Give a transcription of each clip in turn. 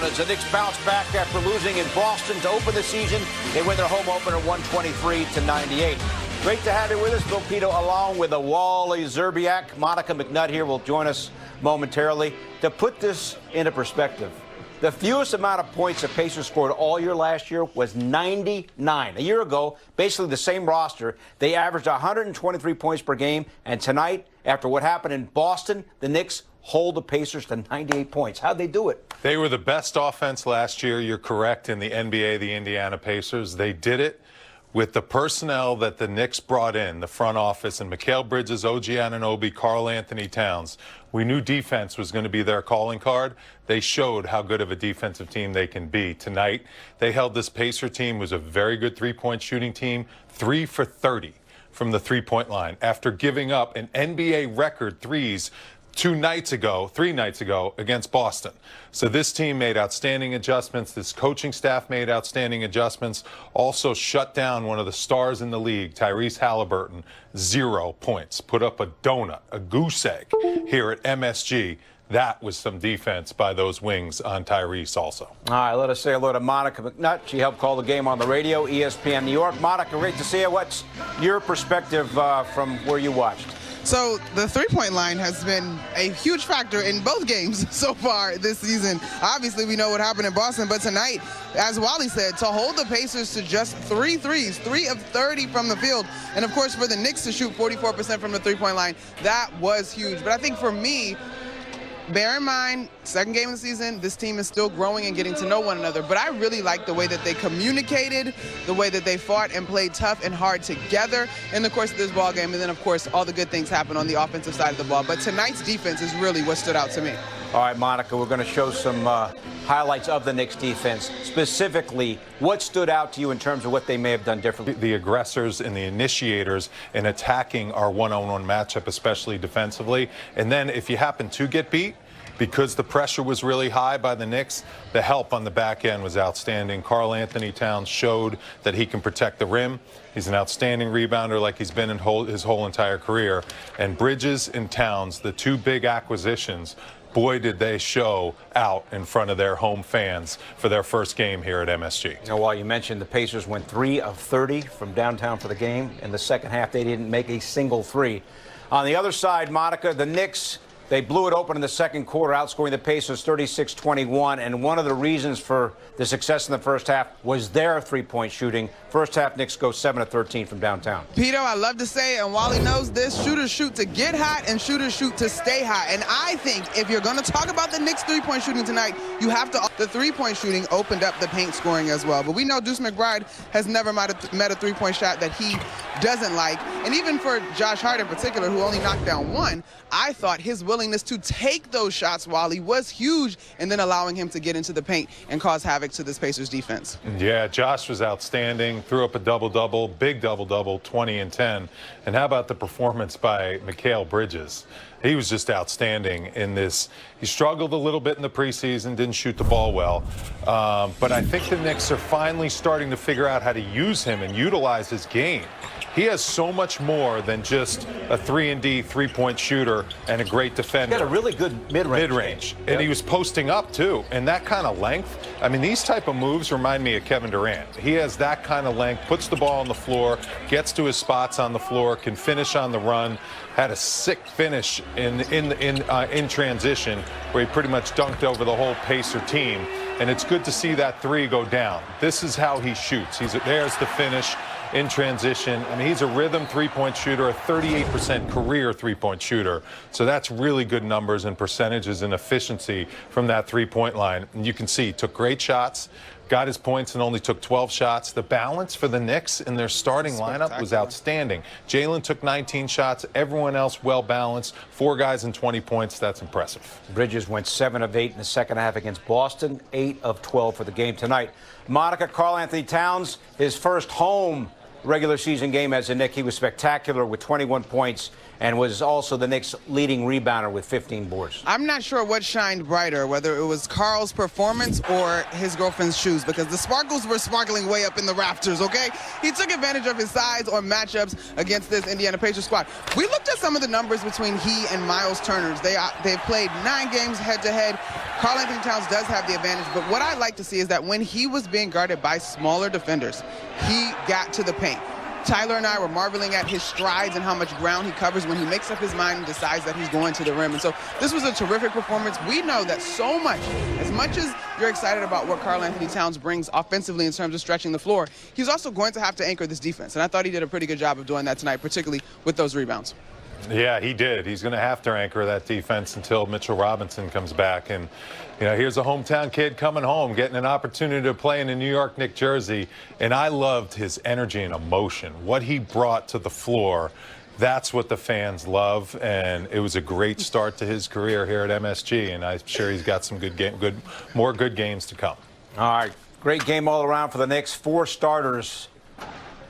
as the Knicks bounce back after losing in Boston to open the season. They win their home opener 123-98. Great to have you with us, Bill Pito, along with Wally Zerbiak. Monica McNutt here will join us momentarily. To put this into perspective, the fewest amount of points the Pacers scored all year last year was 99. A year ago, basically the same roster, they averaged 123 points per game. And tonight, after what happened in Boston, the Knicks hold the Pacers to 98 points. How'd they do it? They were the best offense last year. You're correct. In the NBA, the Indiana Pacers, they did it with the personnel that the Knicks brought in, the front office, and Mikal Bridges, OG Anunoby, Karl-Anthony Towns. We knew defense was going to be their calling card. They showed how good of a defensive team they can be. Tonight, they held this Pacer team, was a very good three-point shooting team, 3 for 30 from the three-point line after giving up an NBA record threes 3 nights ago against Boston. So this team made outstanding adjustments. This coaching staff made outstanding adjustments. Also shut down one of the stars in the league, Tyrese Halliburton, 0 points. Put up a donut, a goose egg here at MSG. That was some defense by those wings on Tyrese also. All right, let us say hello to Monica McNutt. She helped call the game on the radio, ESPN New York. Monica, great to see you. What's your perspective from where you watched? So the three-point line has been a huge factor in both games so far this season. Obviously, we know what happened in Boston, but tonight, as Wally said, to hold the Pacers to just 3 threes, 3 of 30 from the field, and of course for the Knicks to shoot 44% from the three-point line, that was huge. But I think for me, bear in mind, second game of the season, this team is still growing and getting to know one another. But I really like the way that they communicated, the way that they fought and played tough and hard together in the course of this ball game. And then, of course, all the good things happen on the offensive side of the ball. But tonight's defense is really what stood out to me. All right, Monica, we're going to show some highlights of the Knicks defense. Specifically, what stood out to you in terms of what they may have done differently? The aggressors and the initiators in attacking our one-on-one matchup, especially defensively. And then if you happen to get beat, because the pressure was really high by the Knicks, the help on the back end was outstanding. Karl-Anthony Towns showed that he can protect the rim. He's an outstanding rebounder like he's been in his whole entire career. And Bridges and Towns, the 2 big acquisitions, boy, did they show out in front of their home fans for their first game here at MSG. You know, while you mentioned the Pacers went 3 of 30 from downtown for the game, in the second half they didn't make a single three. On the other side, Monica, the Knicks, they blew it open in the second quarter, outscoring the Pacers 36-21, and one of the reasons for the success in the first half was their three-point shooting. First half, Knicks go 7 of 13 from downtown. Pito, I love to say it, and Wally knows this, shooters shoot to get hot and shooters shoot to stay hot. And I think if you're going to talk about the Knicks three-point shooting tonight, you have to. The three-point shooting opened up the paint scoring as well. But we know Deuce McBride has never met a three-point shot that he doesn't like. And even for Josh Hart in particular, who only knocked down 1, I thought his willingness to take those shots, Wally, was huge, and then allowing him to get into the paint and cause havoc to this Pacers defense. Yeah, Josh was outstanding, threw up a double-double, big double-double, 20 and 10. And how about the performance by Mikal Bridges? He was just outstanding in this. He struggled a little bit in the preseason, didn't shoot the ball well. But I think the Knicks are finally starting to figure out how to use him and utilize his game. He has so much more than just a 3-and-D three-point shooter and a great defender. He got a really good mid-range. And he was posting up, too. And that kind of length, I mean, these type of moves remind me of Kevin Durant. He has that kind of length, puts the ball on the floor, gets to his spots on the floor, can finish on the run. Had a sick finish in transition where he pretty much dunked over the whole Pacer team. And it's good to see that 3 go down. This is how he shoots. There's the finish in transition. I mean, he's a rhythm three-point shooter, a 38% career three-point shooter. So that's really good numbers and percentages and efficiency from that three-point line. And you can see he took great shots, got his points, and only took 12 shots. The balance for the Knicks in their starting lineup was outstanding. Jalen took 19 shots. Everyone else well-balanced. 4 guys and 20 points. That's impressive. Bridges went 7 of 8 in the second half against Boston, 8 of 12 for the game tonight. Monica, Karl-Anthony Towns, his first home regular season game as a Knick. He was spectacular with 21 points and was also the Knicks' leading rebounder with 15 boards. I'm not sure what shined brighter, whether it was Karl's performance or his girlfriend's shoes, because the sparkles were sparkling way up in the rafters, okay? He took advantage of his size or matchups against this Indiana Pacers squad. We looked at some of the numbers between he and Miles Turner. They've played 9 games head-to-head. Karl-Anthony Towns does have the advantage, but what I like to see is that when he was being guarded by smaller defenders, he got to the paint. Tyler and I were marveling at his strides and how much ground he covers when he makes up his mind and decides that he's going to the rim. And so this was a terrific performance. We know that so much, as much as you're excited about what Karl-Anthony Towns brings offensively in terms of stretching the floor, he's also going to have to anchor this defense. And I thought he did a pretty good job of doing that tonight, particularly with those rebounds. Yeah, he did. He's going to have to anchor that defense until Mitchell Robinson comes back. And, you know, here's a hometown kid coming home, getting an opportunity to play in a New York Knicks jersey. And I loved his energy and emotion, what he brought to the floor. That's what the fans love. And it was a great start to his career here at MSG. And I'm sure he's got some more good games to come. All right. Great game all around for the Knicks. 4 starters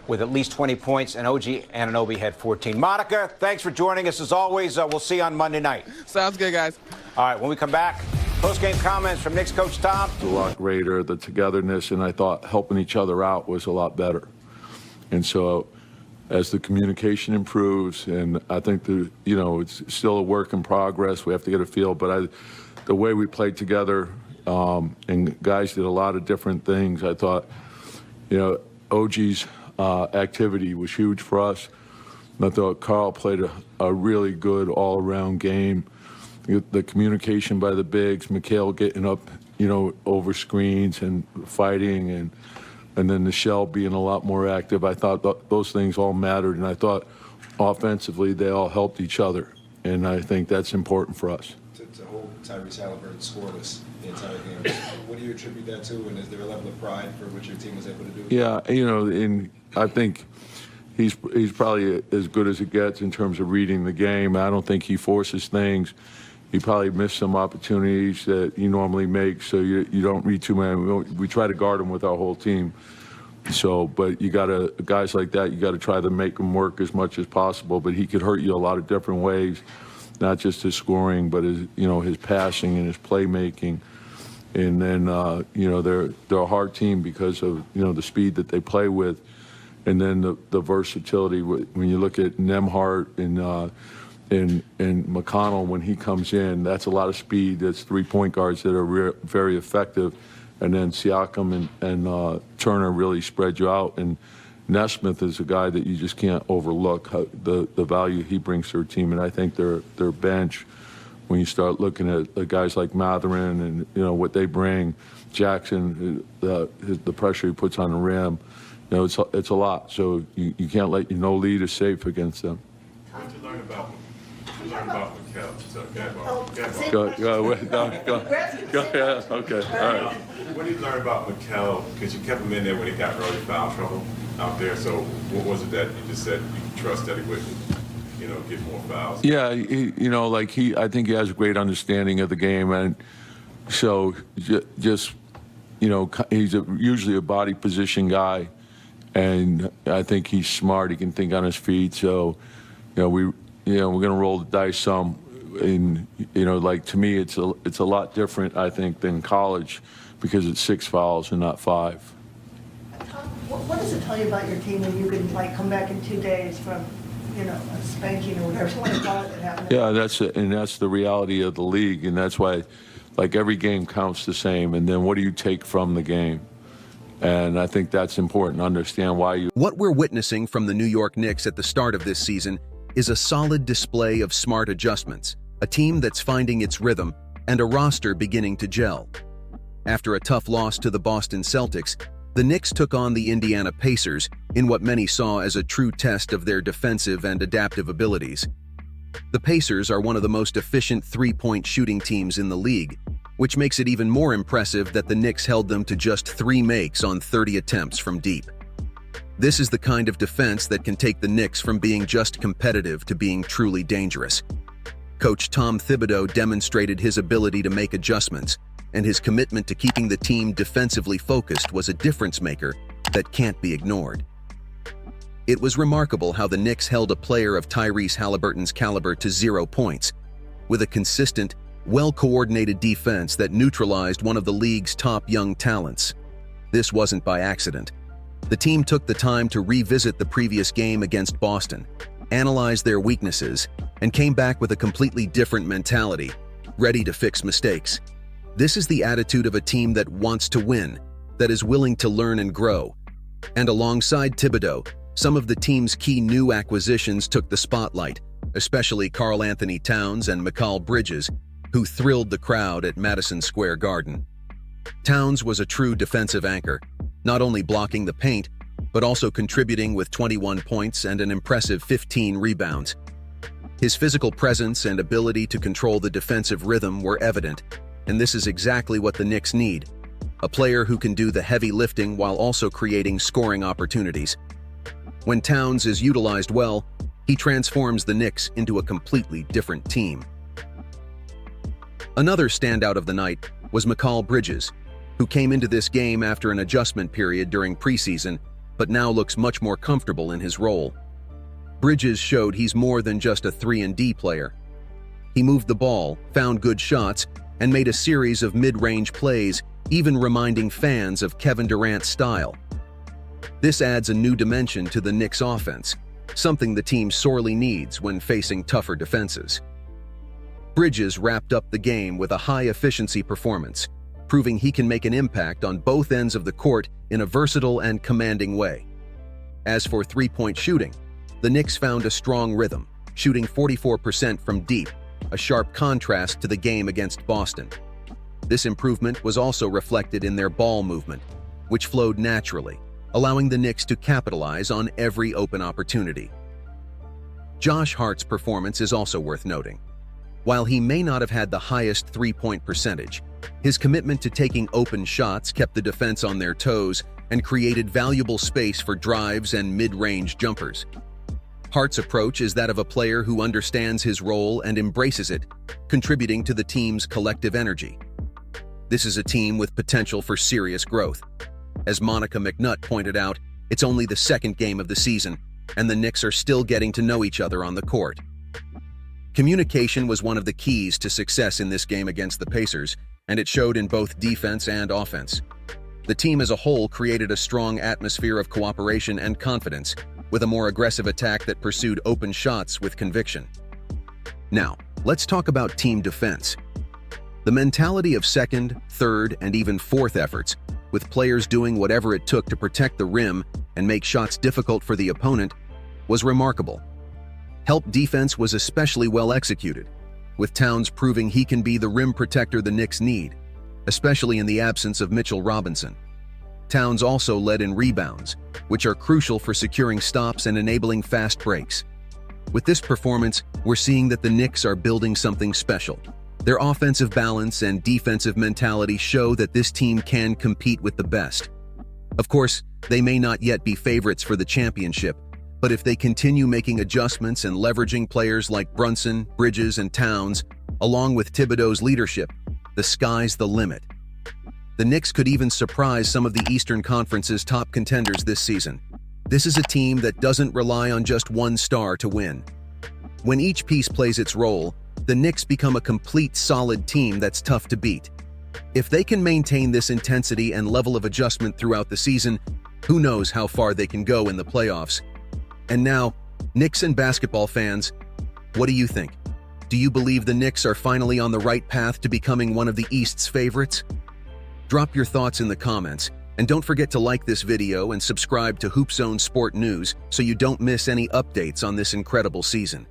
with at least 20 points, and OG Anunoby had 14. Monica, thanks for joining us as always. We'll see you on Monday night. Sounds good, guys. All right, when we come back, post-game comments from Knicks coach Tom. A lot greater, the togetherness, and I thought helping each other out was a lot better. And so as the communication improves, and I think it's still a work in progress, we have to get a feel, but the way we played together, and guys did a lot of different things. I thought, OG's activity was huge for us. I thought Karl played a really good all-around game. The communication by the bigs, Mikal getting up, over screens and fighting, and then Michelle being a lot more active. I thought those things all mattered, and I thought offensively they all helped each other, and I think that's important for us. To hold Tyrese Halliburton scoreless the entire game, what do you attribute that to, and is there a level of pride for what your team was able to do? Yeah, and I think he's probably as good as it gets in terms of reading the game. I don't think he forces things. He probably missed some opportunities that he normally makes, so you don't read too many. We try to guard him with our whole team. So, but guys like that, you got to try to make them work as much as possible. But he could hurt you a lot of different ways, not just his scoring, but his passing and his playmaking. And then they're a hard team because of the speed that they play with. And then the versatility, when you look at Nembhard and McConnell, when he comes in, that's a lot of speed. That's 3 point guards that are very effective. And then Siakam and Turner really spread you out. And Nesmith is a guy that you just can't overlook, the value he brings to their team. And I think their bench, when you start looking at the guys like Mathurin and what they bring, Jackson, the pressure he puts on the rim, it's a lot. So you can't let lead is safe against them. What did you learn about Mikal? Okay, all right. What did you learn about Mikal? Because you kept him in there when he got early foul trouble out there. So what was it that you just said you trust that he wouldn't, get more fouls? Yeah, I think he has a great understanding of the game, and so just he's usually a body position guy, and I think he's smart. He can think on his feet. So, we're gonna roll the dice some. And to me, it's a lot different, I think, than college, because it's 6 fouls and not 5. What does it tell you about your team when you can come back in 2 days from a spanking or whatever you want to call it that happened? Yeah, that's the reality of the league, and that's why every game counts the same. And then what do you take from the game? And I think that's important to understand why you. What we're witnessing from the New York Knicks at the start of this season is a solid display of smart adjustments, a team that's finding its rhythm, and a roster beginning to gel. After a tough loss to the Boston Celtics, the Knicks took on the Indiana Pacers in what many saw as a true test of their defensive and adaptive abilities. The Pacers are one of the most efficient three-point shooting teams in the league, which makes it even more impressive that the Knicks held them to just 3 makes on 30 attempts from deep. This is the kind of defense that can take the Knicks from being just competitive to being truly dangerous. Coach Tom Thibodeau demonstrated his ability to make adjustments, and his commitment to keeping the team defensively focused was a difference maker that can't be ignored. It was remarkable how the Knicks held a player of Tyrese Halliburton's caliber to 0 points, with a consistent, well-coordinated defense that neutralized one of the league's top young talents. This wasn't by accident. The team took the time to revisit the previous game against Boston, analyze their weaknesses, and came back with a completely different mentality, ready to fix mistakes. This is the attitude of a team that wants to win, that is willing to learn and grow. And alongside Thibodeau, some of the team's key new acquisitions took the spotlight, especially Karl-Anthony Towns and Mikal Bridges, who thrilled the crowd at Madison Square Garden. Towns was a true defensive anchor, not only blocking the paint, but also contributing with 21 points and an impressive 15 rebounds. His physical presence and ability to control the defensive rhythm were evident, and this is exactly what the Knicks need: a player who can do the heavy lifting while also creating scoring opportunities. When Towns is utilized well, he transforms the Knicks into a completely different team. Another standout of the night was Mikal Bridges, who came into this game after an adjustment period during preseason, but now looks much more comfortable in his role. Bridges showed he's more than just a 3-and-D player. He moved the ball, found good shots, and made a series of mid-range plays, even reminding fans of Kevin Durant's style. This adds a new dimension to the Knicks' offense, something the team sorely needs when facing tougher defenses. Bridges wrapped up the game with a high-efficiency performance, proving he can make an impact on both ends of the court in a versatile and commanding way. As for three-point shooting, the Knicks found a strong rhythm, shooting 44% from deep, a sharp contrast to the game against Boston. This improvement was also reflected in their ball movement, which flowed naturally, allowing the Knicks to capitalize on every open opportunity. Josh Hart's performance is also worth noting. While he may not have had the highest three-point percentage, his commitment to taking open shots kept the defense on their toes and created valuable space for drives and mid-range jumpers. Hart's approach is that of a player who understands his role and embraces it, contributing to the team's collective energy. This is a team with potential for serious growth. As Monica McNutt pointed out, it's only the second game of the season, and the Knicks are still getting to know each other on the court. Communication was one of the keys to success in this game against the Pacers, and it showed in both defense and offense. The team as a whole created a strong atmosphere of cooperation and confidence, with a more aggressive attack that pursued open shots with conviction. Now, let's talk about team defense. The mentality of second, third, and even fourth efforts, with players doing whatever it took to protect the rim and make shots difficult for the opponent, was remarkable. Help defense was especially well executed, with Towns proving he can be the rim protector the Knicks need, especially in the absence of Mitchell Robinson. Towns also led in rebounds, which are crucial for securing stops and enabling fast breaks. With this performance, we're seeing that the Knicks are building something special. Their offensive balance and defensive mentality show that this team can compete with the best. Of course, they may not yet be favorites for the championship, but if they continue making adjustments and leveraging players like Brunson, Bridges, and Towns, along with Thibodeau's leadership, the sky's the limit. The Knicks could even surprise some of the Eastern Conference's top contenders this season. This is a team that doesn't rely on just one star to win. When each piece plays its role, the Knicks become a complete, solid team that's tough to beat. If they can maintain this intensity and level of adjustment throughout the season, who knows how far they can go in the playoffs. And now, Knicks and basketball fans, what do you think? Do you believe the Knicks are finally on the right path to becoming one of the East's favorites? Drop your thoughts in the comments, and don't forget to like this video and subscribe to HoopZone Sport News so you don't miss any updates on this incredible season.